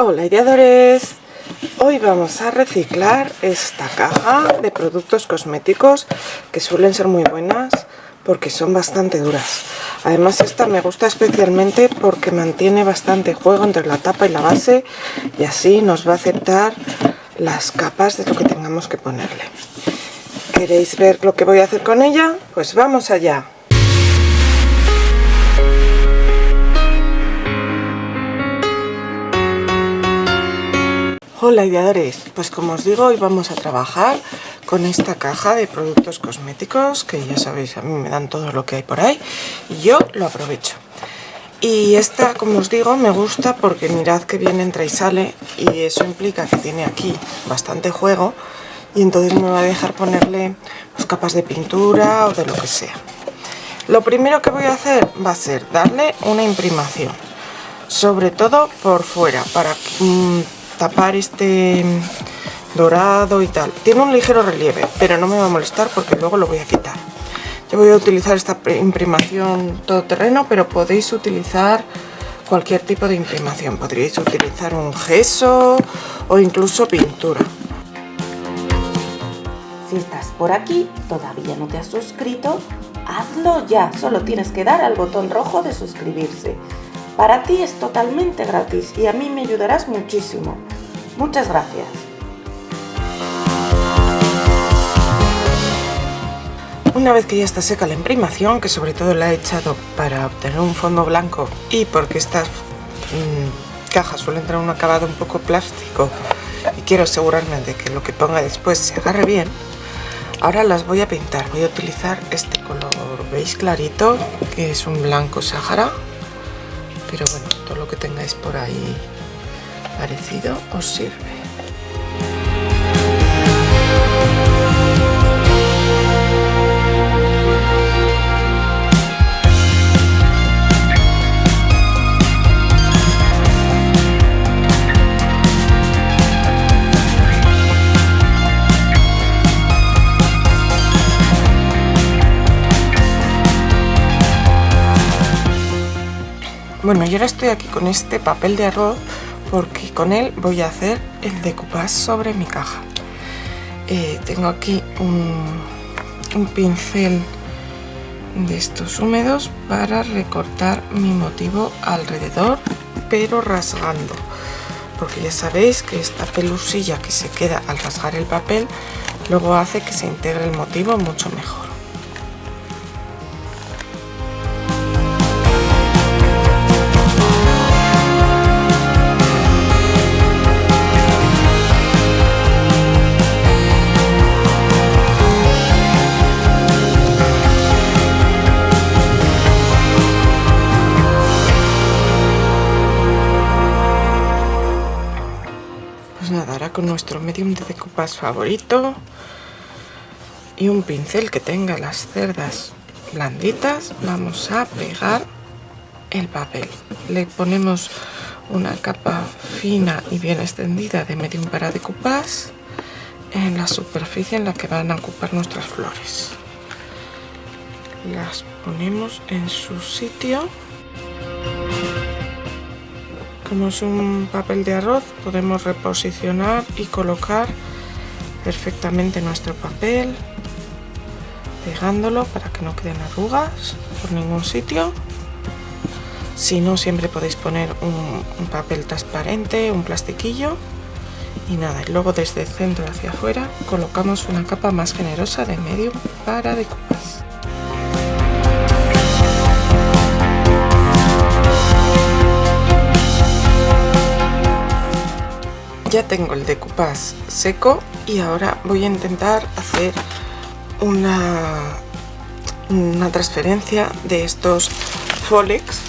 Hola ideadores, hoy vamos a reciclar esta caja de productos cosméticos que suelen ser muy buenas porque son bastante duras. Además esta me gusta especialmente porque mantiene bastante juego entre la tapa y la base y así nos va a aceptar las capas de lo que tengamos que ponerle. ¿Queréis ver lo que voy a hacer con ella? Pues vamos allá. Hola ideadores, pues como os digo, hoy vamos a trabajar con esta caja de productos cosméticos que ya sabéis, a mí me dan todo lo que hay por ahí y yo lo aprovecho. Y esta, como os digo, me gusta porque mirad que bien entra y sale y eso implica que tiene aquí bastante juego y entonces me va a dejar ponerle pues, capas de pintura o de lo que sea. Lo primero que voy a hacer va a ser darle una imprimación, sobre todo por fuera, para tapar este dorado y tal. Tiene un ligero relieve, pero no me va a molestar porque luego lo voy a quitar. Yo voy a utilizar esta imprimación todoterreno, pero podéis utilizar cualquier tipo de imprimación. Podríais utilizar un gesso o incluso pintura. Si estás por aquí, todavía no te has suscrito, hazlo ya. Solo tienes que dar al botón rojo de suscribirse. Para ti es totalmente gratis y a mí me ayudarás muchísimo. Muchas gracias. Una vez que ya está seca la imprimación, que sobre todo la he echado para obtener un fondo blanco y porque estas cajas suelen tener un acabado un poco plástico y quiero asegurarme de que lo que ponga después se agarre bien, ahora las voy a pintar. Voy a utilizar este color beige clarito, que es un blanco Sahara. Pero bueno, todo lo que tengáis por ahí parecido os sirve. Bueno, yo ahora estoy aquí con este papel de arroz porque con él voy a hacer el decoupage sobre mi caja. Tengo aquí un pincel de estos húmedos para recortar mi motivo alrededor, pero rasgando, porque ya sabéis que esta pelusilla que se queda al rasgar el papel luego hace que se integre el motivo mucho mejor. Pues nada, ahora con nuestro medium de decoupage favorito y un pincel que tenga las cerdas blanditas vamos a pegar el papel. Le ponemos una capa fina y bien extendida de medium para decoupage en la superficie en la que van a ocupar nuestras flores. Las ponemos en su sitio. Como es un papel de arroz, podemos reposicionar y colocar perfectamente nuestro papel, pegándolo para que no queden arrugas por ningún sitio. Si no, siempre podéis poner un papel transparente, un plastiquillo y nada. Y luego desde el centro hacia afuera colocamos una capa más generosa de medium para decoupage. Ya tengo el decoupage seco y ahora voy a intentar hacer una transferencia de estos Folex,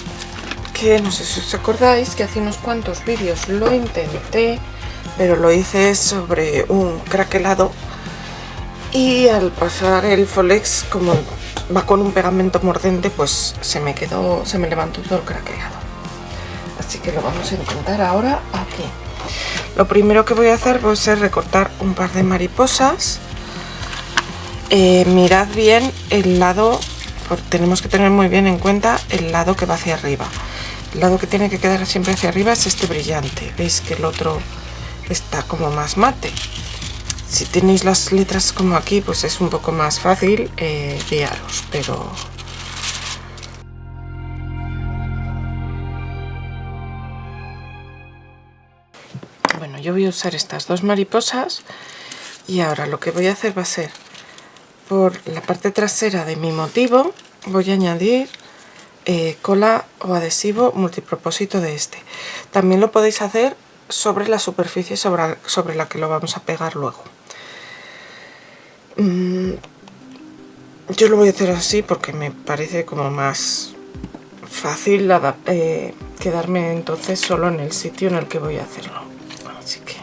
que no sé si os acordáis que hace unos cuantos vídeos lo intenté, pero lo hice sobre un craquelado y al pasar el Folex, como va con un pegamento mordente, pues se me levantó todo el craquelado. Así que lo vamos a intentar ahora aquí. Lo primero que voy a hacer va a ser recortar un par de mariposas. Mirad bien el lado, tenemos que tener muy bien en cuenta el lado que va hacia arriba. El lado que tiene que quedar siempre hacia arriba es este brillante. Veis que el otro está como más mate. Si tenéis las letras como aquí, pues es un poco más fácil guiaros, pero... Bueno, yo voy a usar estas dos mariposas y ahora lo que voy a hacer va a ser, por la parte trasera de mi motivo, voy a añadir cola o adhesivo multipropósito de este. También lo podéis hacer sobre la superficie sobre la que lo vamos a pegar luego. Yo lo voy a hacer así porque me parece como más fácil quedarme entonces solo en el sitio en el que voy a hacerlo. Así que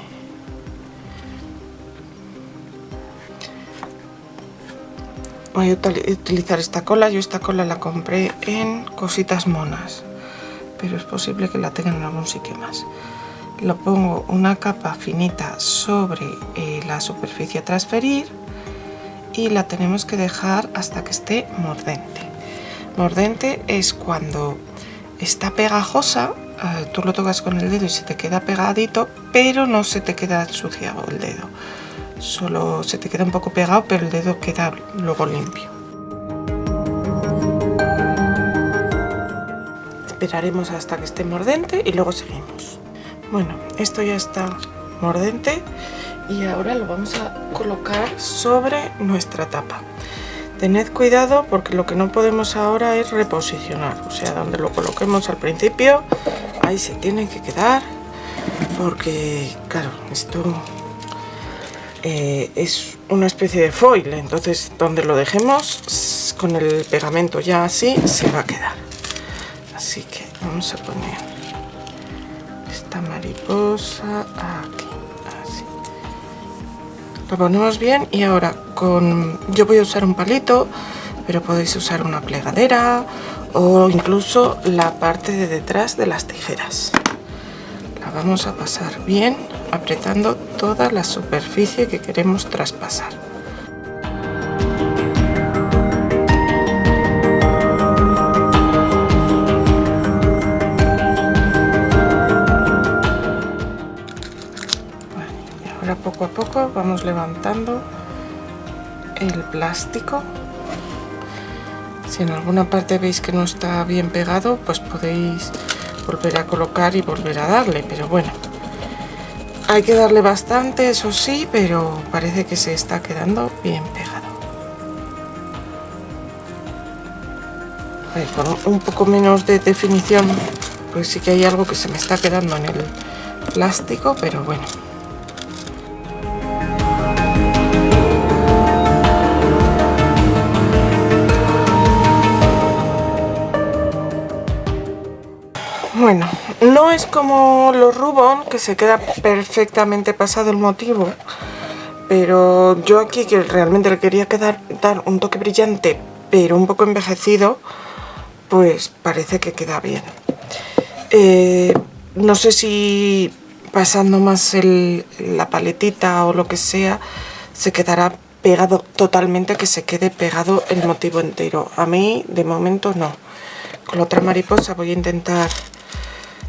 voy a utilizar esta cola. Yo esta cola la compré en Cositas Monas, pero es posible que la tengan en algún sitio más. Lo pongo una capa finita sobre la superficie a transferir y la tenemos que dejar hasta que esté mordente. Mordente es cuando está pegajosa, tú lo tocas con el dedo y se te queda pegadito, pero no se te queda ensuciado el dedo. Solo se te queda un poco pegado, pero el dedo queda luego limpio. Esperaremos hasta que esté mordente y luego seguimos. Bueno, esto ya está mordente y ahora lo vamos a colocar sobre nuestra tapa. Tened cuidado porque lo que no podemos ahora es reposicionar, o sea, donde lo coloquemos al principio, ahí se tiene que quedar, porque claro, esto es una especie de foil, entonces donde lo dejemos con el pegamento ya así se va a quedar. Así que vamos a poner esta mariposa aquí, así. Lo ponemos bien y ahora yo voy a usar un palito, pero podéis usar una plegadera o incluso la parte de detrás de las tijeras. La vamos a pasar bien apretando toda la superficie que queremos traspasar. Poco a poco vamos levantando el plástico. Si en alguna parte veis que no está bien pegado, pues podéis volver a colocar y volver a darle, pero bueno, hay que darle bastante, eso sí, pero parece que se está quedando bien pegado. Con un poco menos de definición, pues sí que hay algo que se me está quedando en el plástico, pero bueno. Bueno, no es como los Rubón, que se queda perfectamente pasado el motivo, pero yo aquí que realmente le quería dar un toque brillante, pero un poco envejecido, pues parece que queda bien. No sé si pasando más la paletita o lo que sea, se quedará pegado totalmente, que se quede pegado el motivo entero. A mí, de momento, no. Con la otra mariposa voy a intentar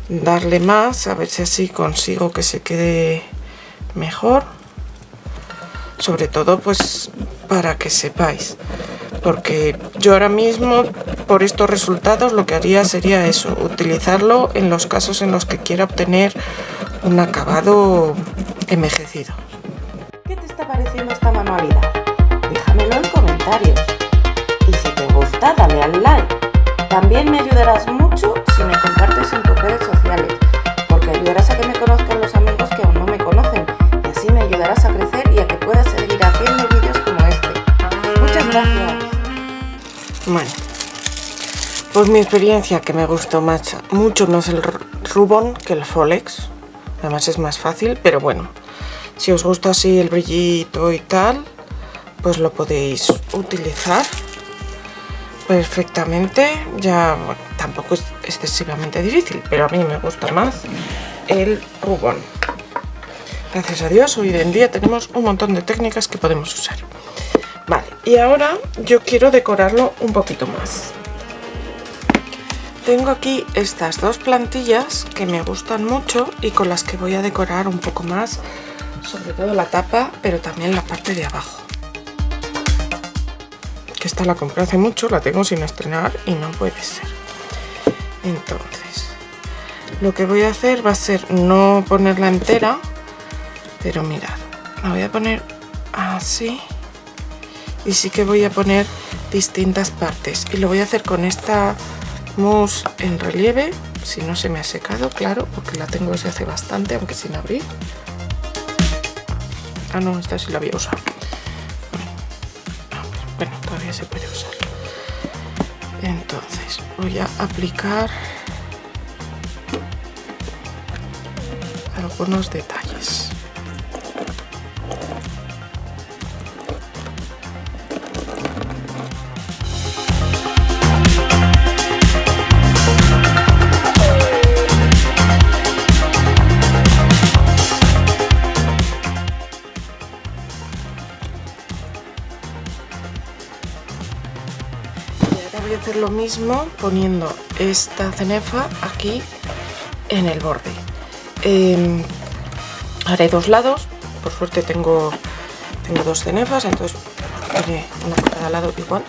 darle más, a ver si así consigo que se quede mejor, sobre todo pues para que sepáis, porque yo ahora mismo por estos resultados lo que haría sería eso, utilizarlo en los casos en los que quiera obtener un acabado envejecido. ¿Qué te está pareciendo esta manualidad? Déjamelo en comentarios y si te gusta dale al like. También me ayudarás mucho si me compartes en tus redes sociales, porque ayudarás a que me conozcan los amigos que aún no me conocen y así me ayudarás a crecer y a que pueda seguir haciendo vídeos como este. Muchas gracias. Bueno, pues mi experiencia, que me gustó mucho más el Rubón que el Folex, además es más fácil, pero bueno, si os gusta así el brillito y tal, pues lo podéis utilizar perfectamente. Ya bueno, tampoco es excesivamente difícil, pero a mí me gusta más el Rubón. Gracias a Dios hoy en día tenemos un montón de técnicas que podemos usar. Vale, y ahora yo quiero decorarlo un poquito más. tengo aquí estas dos plantillas que me gustan mucho y con las que voy a decorar un poco más, sobre todo la tapa, pero también la parte de abajo. Que esta la compré hace mucho, la tengo sin estrenar y no puede ser. Entonces, lo que voy a hacer va a ser no ponerla entera, pero mirad, la voy a poner así y sí que voy a poner distintas partes y lo voy a hacer con esta mousse en relieve, si no se me ha secado, claro, porque la tengo desde hace bastante, aunque sin abrir. Ah, no, esta sí la había usado. Bueno, todavía se puede usar. Entonces voy a aplicar algunos detalles. Voy a hacer lo mismo poniendo esta cenefa aquí en el borde. Haré dos lados, por suerte tengo dos cenefas, entonces haré una por cada lado igual.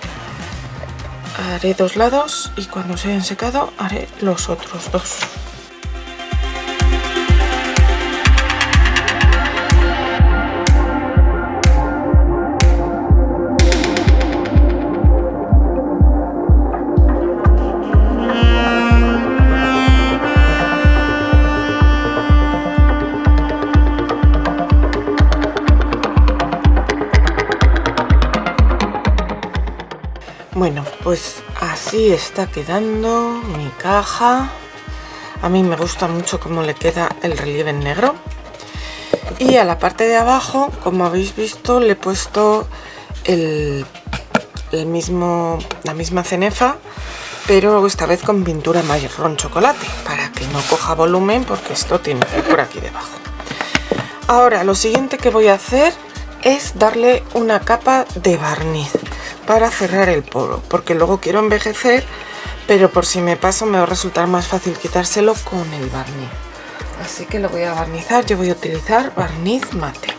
Haré dos lados y cuando se hayan secado haré los otros dos. Bueno, pues así está quedando mi caja. A mí me gusta mucho cómo le queda el relieve en negro. Y a la parte de abajo, como habéis visto, le he puesto la misma cenefa, pero esta vez con pintura marrón chocolate, para que no coja volumen, porque esto tiene que ir por aquí debajo. Ahora, lo siguiente que voy a hacer es darle una capa de barniz para cerrar el poro, porque luego quiero envejecer, pero por si me paso me va a resultar más fácil quitárselo con el barniz. Así que lo voy a barnizar. Yo voy a utilizar barniz mate.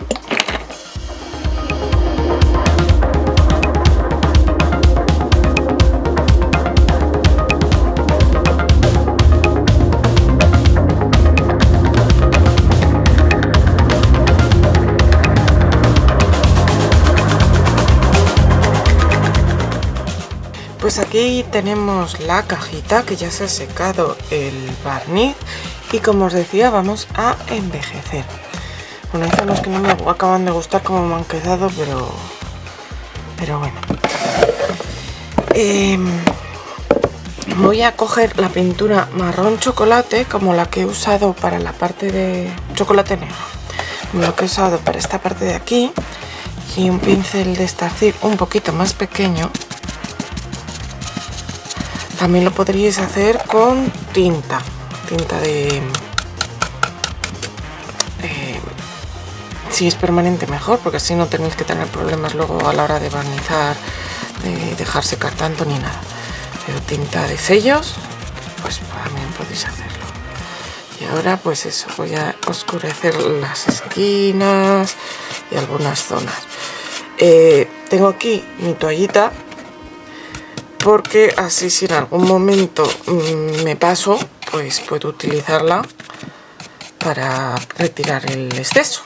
Pues aquí tenemos la cajita que ya se ha secado el barniz y como os decía vamos a envejecer. Bueno, hay zonas que no me acaban de gustar como me han quedado, pero bueno. Voy a coger la pintura marrón chocolate como la que he usado para la parte de chocolate negro, como la que he usado para esta parte de aquí, y un pincel de estarcir un poquito más pequeño. También lo podríais hacer con tinta de si es permanente mejor, porque así no tenéis que tener problemas luego a la hora de barnizar, de dejar secar tanto ni nada. Pero tinta de sellos, pues también podéis hacerlo. Y ahora pues eso, voy a oscurecer las esquinas y algunas zonas. Tengo aquí mi toallita, porque así si en algún momento me paso, pues puedo utilizarla para retirar el exceso.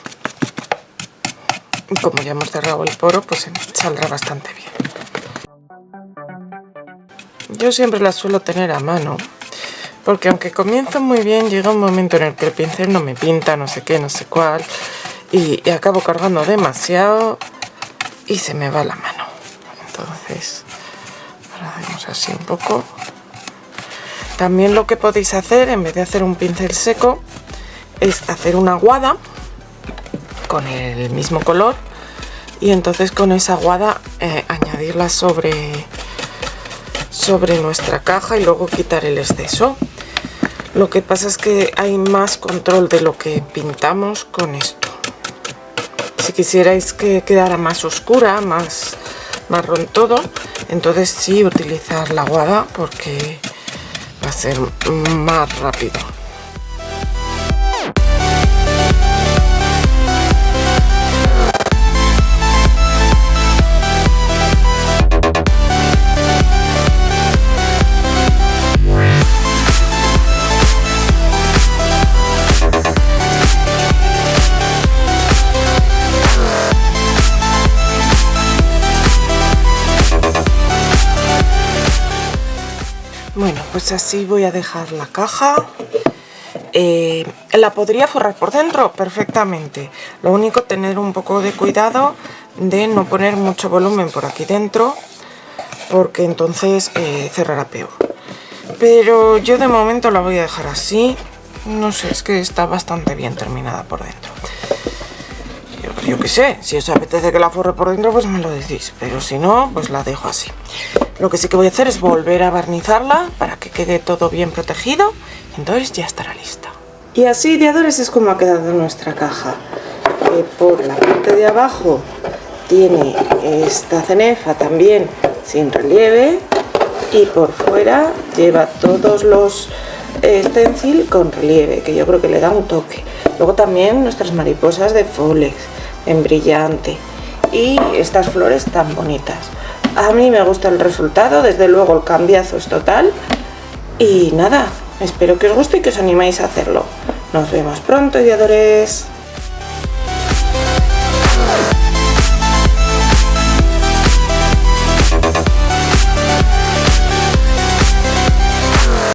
Y como ya hemos cerrado el poro, pues saldrá bastante bien. Yo siempre la suelo tener a mano, porque aunque comienzo muy bien, llega un momento en el que el pincel no me pinta, no sé qué, no sé cuál, y acabo cargando demasiado y se me va la mano. Entonces hacemos así un poco. También lo que podéis hacer, en vez de hacer un pincel seco, es hacer una aguada con el mismo color y entonces con esa aguada añadirla sobre nuestra caja y luego quitar el exceso. Lo que pasa es que hay más control de lo que pintamos con esto. Si quisierais que quedara más oscura, más marrón todo, entonces sí utilizar la aguada, porque va a ser más rápido. Bueno, pues así voy a dejar la caja. La podría forrar por dentro perfectamente. Lo único, tener un poco de cuidado de no poner mucho volumen por aquí dentro, porque entonces cerrará peor. Pero yo de momento la voy a dejar así. No sé, es que está bastante bien terminada por dentro. Yo qué sé, si os apetece que la forre por dentro, pues me lo decís. Pero si no, pues la dejo así. Lo que sí que voy a hacer es volver a barnizarla para que quede todo bien protegido. Entonces ya estará lista. Y así, ideadores, es como ha quedado nuestra caja. Por la parte de abajo tiene esta cenefa también sin relieve. Y por fuera lleva todos los stencil con relieve, que yo creo que le da un toque. Luego también nuestras mariposas de Folex en brillante. Y estas flores tan bonitas. A mí me gusta el resultado, desde luego el cambiazo es total. Y nada, espero que os guste y que os animéis a hacerlo. Nos vemos pronto, ideadores.